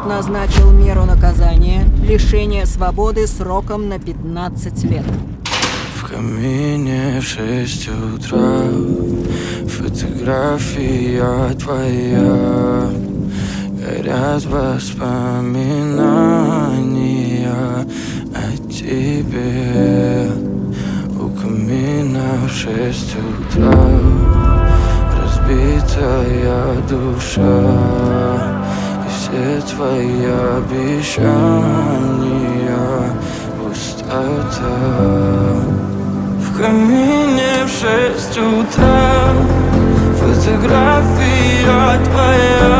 назначил меру наказания – лишение свободы сроком на 15 лет. В камине в 6 утра фотография твоя. Горят воспоминания о тебе. У камина в 6 утра разбитая душа, и все твои обещания пустота. В камине в 6 утра фотография твоя.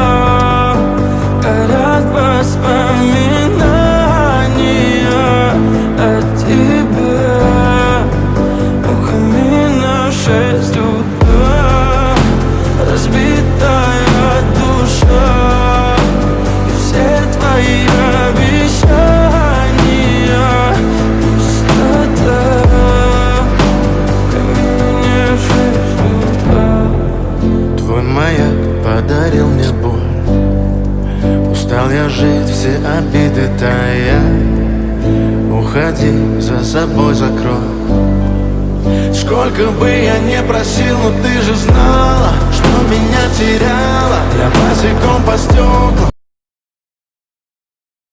Горят воспоминания о тебе. У камина в 6 утра разбитая душа, и все твои обещания пустота. В камине в 6 утра. Твой маяк подарил мне боль. Устал я жить, все обиды тая. Уходи, за собой закрой. Сколько бы я не просил, но ты же знала, что меня теряла. Я босиком по стеклам.